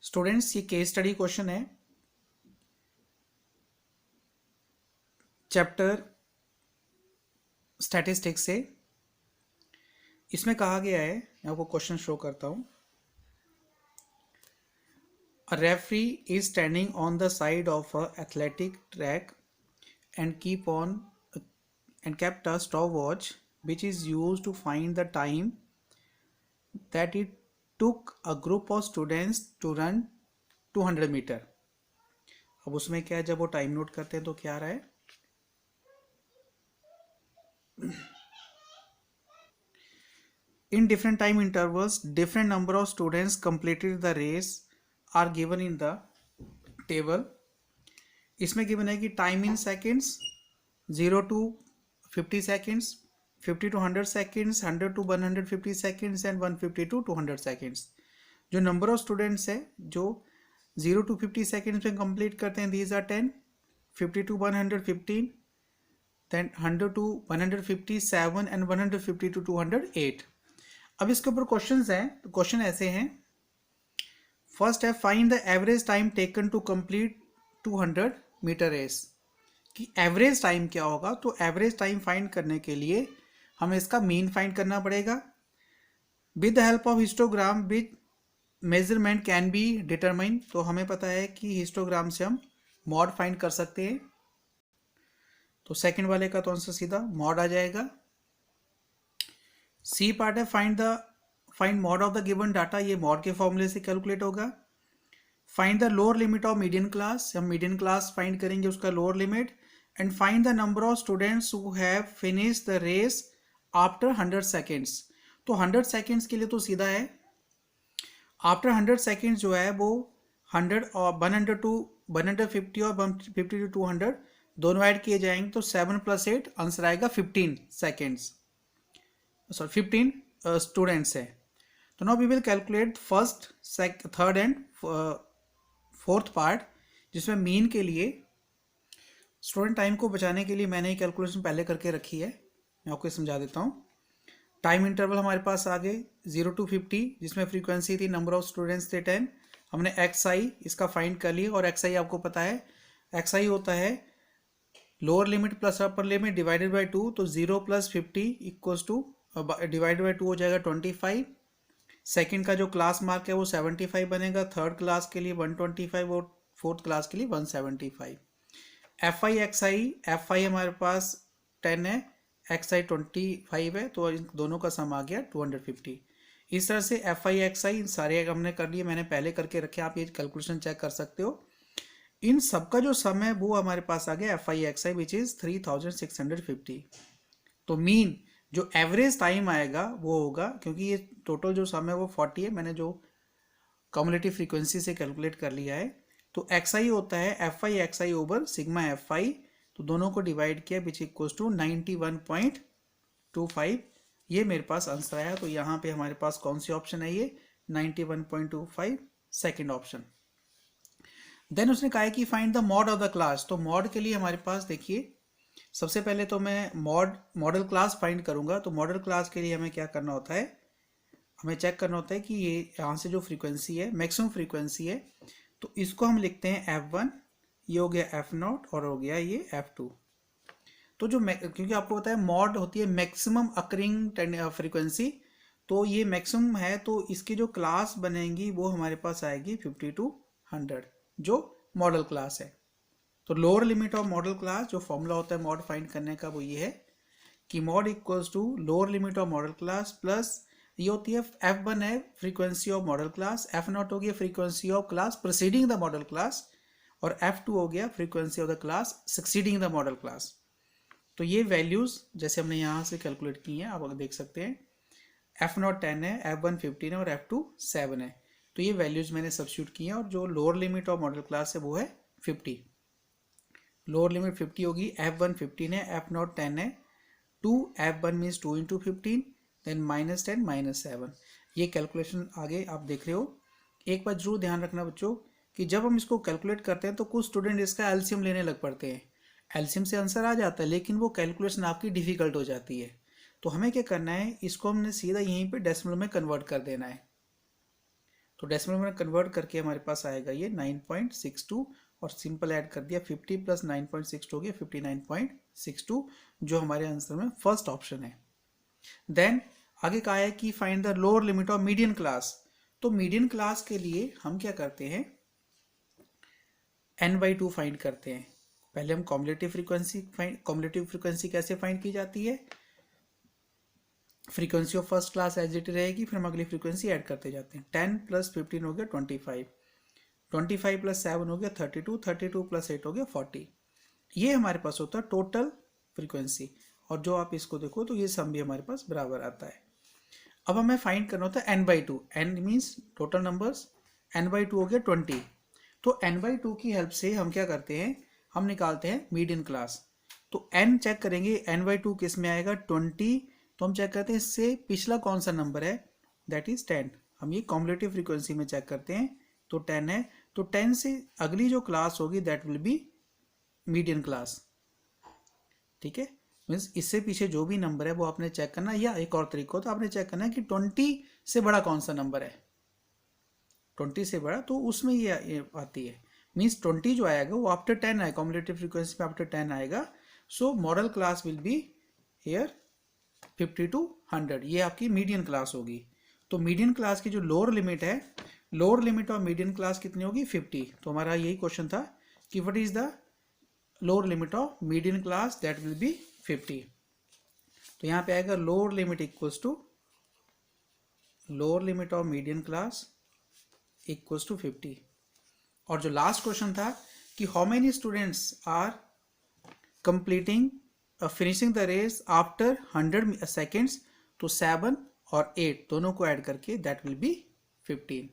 Students, ये case study question है chapter statistics से। इसमें कहा गया है, मैं आपको क्वेश्चन शो करता हूँ। A referee is standing on the side of a athletic track and kept a stopwatch which is used to find the time that it took a group of students to run 200 metre. अब उसमें क्या है, जब वो time note करते हैं तो क्या आ रहा है, in different time intervals different number of students completed the race are given in the table। इसमें गिवन है कि time in seconds 0 to 50 seconds, 50 to 100 seconds, 100 to 150 seconds and 150 to 200 seconds। जो नंबर ऑफ स्टूडेंट्स है जो 0 to 50 seconds में complete करते हैं, these are 10, 50 to 115, then 100 to 157 and 150 to 208। अब इसके ऊपर क्वेश्चंस हैं, तो क्वेश्चन ऐसे हैं। फर्स्ट है, find the average time taken to complete 200 metre race. कि एवरेज टाइम क्या होगा, तो एवरेज टाइम फाइंड करने के लिए हमें इसका मीन फाइंड करना पड़ेगा। With the help of histogram with measurement can be determine. तो हमें पता है कि हिस्टोग्राम से हम मॉड फाइंड कर सकते हैं। तो सेकंड वाले का तो आंसर सीधा मॉड आ जाएगा। सी पार्ट है, find mode of the given data. ये मॉड के फॉर्मूले से कैलकुलेट होगा। Find the lower limit of median class, हम मीडियन क्लास फाइंड करेंगे, उसका lower limit. And find the number of students who have finish the race after 100 seconds. तो 100 seconds के लिए तो सीधा है, आफ्टर 100 सेकेंड्स जो है वो 100 और 100 टू 150 और 150 टू 200 दोनों ऐड किए जाएंगे, तो 7 + 8 आंसर आएगा 15 सेकेंड्स, सॉरी 15 स्टूडेंट्स है। तो now we will calculate first, third and fourth part, जिसमें मीन के लिए स्टूडेंट टाइम को बचाने के लिए मैंने ये कैलकुलेशन पहले करके रखी है, मैं आपको समझा देता हूँ। टाइम इंटरवल हमारे पास आ गए 0 to 50, जिसमें फ्रीक्वेंसी थी, नंबर ऑफ स्टूडेंट्स थे 10। हमने XI इसका फाइंड कर लिया, और XI आपको पता है, XI होता है lower limit plus upper limit divided by 2। तो 0 + 50 इक्वल्स टू डिवाइडेड बाई 2 हो जाएगा 25। सेकंड का जो क्लास मार्क है वो 75 बनेगा, थर्ड क्लास के लिए 125 और फोर्थ क्लास के लिए 175। FI XI, FI हमारे पास 10 है, XI 25 है, तो इन दोनों का सम आ गया 250। इस तरह से FI XI सारे हमने कर लिए, मैंने पहले करके रखे, आप ये कैलकुलेशन चेक कर सकते हो। इन सबका जो सम है वो हमारे पास आ गया FI XI विच इज 3650। तो मीन जो एवरेज टाइम आएगा वो होगा, क्योंकि ये टोटल जो सम है वो 40 है, मैंने जो कम्युलेटिव फ्रीक्वेंसी से कैलकुलेट कर लिया है। तो XI होता है FI XI over sigma FI, तो दोनों को डिवाइड किया विच इक्वल्स टू 91.25। ये मेरे पास आंसर आया। तो यहाँ पे हमारे पास कौन सी ऑप्शन है, ये 91.25 सेकेंड ऑप्शन। देन उसने कहा है कि find the mod of the class. तो मॉड के लिए हमारे पास देखिए, सबसे पहले तो मैं मॉडल क्लास फाइंड करूंगा। तो मॉडल क्लास के लिए हमें क्या करना होता है, हमें चेक करना होता है कि ये यहाँ से जो फ्रीक्वेंसी है मैक्सिमम फ्रीक्वेंसी है, तो इसको हम लिखते हैं F1, ये हो गया F0 और हो गया ये F2। तो जो क्योंकि आपको पता है मॉड होती है मैक्सिमम अकरिंग फ्रीक्वेंसी, तो ये मैक्सिमम है, तो इसकी जो क्लास बनेगी वो हमारे पास आएगी 50 to 100, जो मॉडल क्लास है। तो lower limit of modal class, जो फॉर्मूला होता है मॉड फाइंड करने का, वो ये है कि mode equals to lower limit of modal class plus ये होती है F1 है frequency of modal class, F0 हो गया frequency of class preceding the model class, और F2 हो गया frequency of the class succeeding the model class. तो ये वैल्यूज जैसे हमने यहाँ से कैलकुलेट की हैं, आप देख सकते हैं। F0 10 है, F1 15 है और F2 7 है। तो ये वैल्यूज मैंने सब्स्टिट्यूट की हैं, और जो lower limit of modal class है वो है 50। लोअर लिमिट 50 होगी, F1 15 है, F0 10 है, 2 F1 मीन्स 2 × 15, देन -10 -7। ये कैलकुलेशन आगे आप देख रहे हो। एक बात जरूर ध्यान रखना बच्चों कि जब हम इसको कैलकुलेट करते हैं तो कुछ स्टूडेंट इसका एलसीएम लेने लग पड़ते हैं। एलसीएम से आंसर आ जाता है, लेकिन वो कैलकुलेशन आपकी डिफिकल्ट हो जाती है। तो हमें क्या करना है, इसको हमने सीधा यहीं पे डेसिमल में कन्वर्ट कर देना है। तो डेसिमल में कन्वर्ट करके हमारे पास आएगा ये 9.62 और सिंपल ऐड कर दिया 50 प्लस 9.62 हो गया 59.62 जो हमारे आंसर में फर्स्ट ऑप्शन है। देन आगे कहा है कि find the lower limit of median class. तो मीडियन क्लास के लिए हम क्या करते हैं, n/2 फाइंड करते हैं। पहले हम कॉम्युलेटिव फ्रीक्वेंसी कैसे फाइंड की जाती है, frequency of first class as it रहेगी, फिर हम अगली फ्रीक्वेंसी ऐड करते जाते हैं। 10 प्लस 15 हो गया 25, 25 प्लस 7 हो गया 32, 32 प्लस 8 हो गया 40। ये हमारे पास होता है टोटल फ्रीक्वेंसी, और जो आप इसको देखो तो ये सम भी हमारे पास बराबर आता है। अब हमें फाइंड करना होता है n/2, n means total numbers, n/2 हो गया 20। तो n/2 की हेल्प से हम क्या करते हैं, हम निकालते हैं मीडियन क्लास। तो n चेक करेंगे, n/2 किस में आएगा 20, तो हम चेक करते हैं इससे पिछला कौन सा नंबर है, दैट इज 10। हम ये कॉम्युलेटिव फ्रीक्वेंसी में चेक करते हैं तो 10 है, तो 10 से अगली जो क्लास होगी that will B median class. ठीक है, मीन्स इससे पीछे जो भी नंबर है वो आपने चेक करना, या एक और तरीका हो तो आपने चेक करना है कि 20 से बड़ा कौन सा नंबर है, 20 से बड़ा तो उसमें ये आती है। मीन्स 20 जो आएगा वो आफ्टर 10 आएगा, कॉम्युलेटिव फ्रीक्वेंसी में आफ्टर 10 आएगा। So model class will be here 50 to 100, ये आपकी मीडियन क्लास होगी। तो मीडियन क्लास की जो लोअर लिमिट है, lower limit of median class कितनी होगी 50। तो हमारा यही क्वेश्चन था कि what is the lower limit of median class, that will be 50। तो यहाँ पे आएगा lower limit equals to lower limit of median class equals to 50। और जो लास्ट क्वेश्चन था कि how many students are completing finishing the race after 100 seconds, तो 7 और 8 दोनों को ऐड करके दैट विल बी 15।